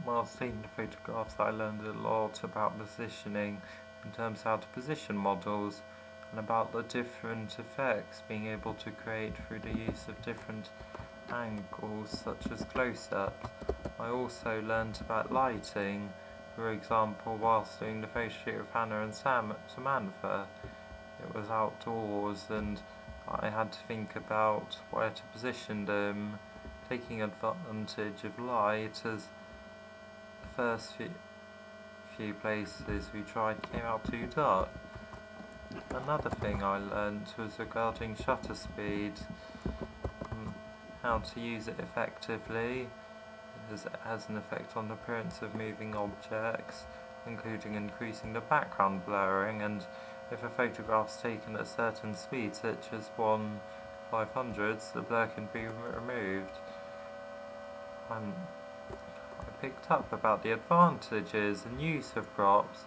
Whilst taking the photographs, I learned a lot about positioning in terms of how to position models and about the different effects being able to create through the use of different angles such as close-ups. I also learned about lighting, for example whilst doing the photo shoot of Hannah and Samantha. It was outdoors and I had to think about where to position them, taking advantage of light as the first few places we tried came out too dark. Another thing I learnt was regarding shutter speed, how to use it effectively, as it has an effect on the appearance of moving objects, including increasing the background blurring, and if a photograph is taken at a certain speed, such as 1/500, the blur can be removed. I picked up about the advantages and use of props,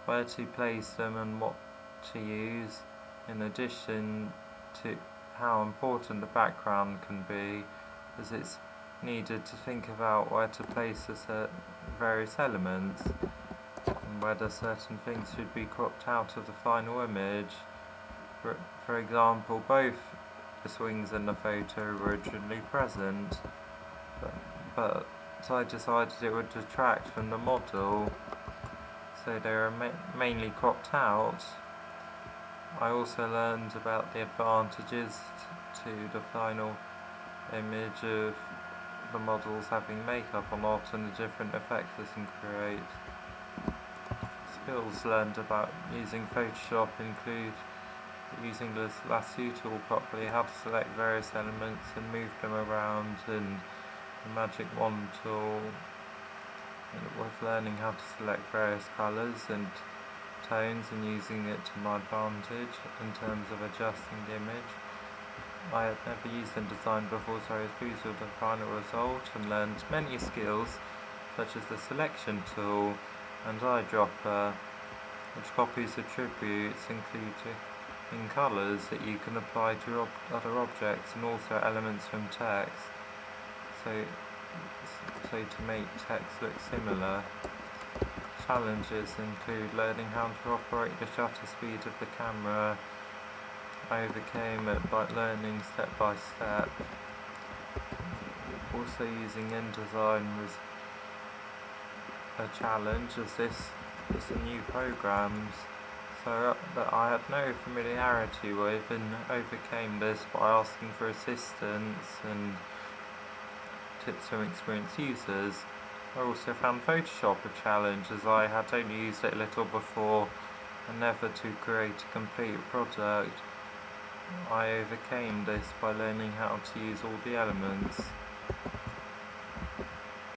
where to place them and what to use, in addition to how important the background can be, as it's needed to think about where to place the various elements and whether certain things should be cropped out of the final image. For example, both the swings in the photo were originally present, but I decided it would detract from the model, so they were mainly cropped out. I also learned about the advantages to the final image of the models having makeup or not and the different effects this can create. Skills learned about using Photoshop include using the lasso tool properly, how to select various elements and move them around, and the magic wand tool, with learning how to select various colours and tones and using it to my advantage in terms of adjusting the image. I had never used InDesign before, so I was pleased with the final result and learned many skills such as the selection tool and eyedropper, which copies attributes including colours that you can apply to other objects and also elements from text, so to make text look similar. Challenges include learning how to operate the shutter speed of the camera. I overcame it by learning step by step. Also using InDesign was a challenge, as this was a new programs so that I had no familiarity with, and overcame this by asking for assistance and tips from experienced users. I also found Photoshop a challenge, as I had only used it a little before and never to create a complete product. I overcame this by learning how to use all the elements.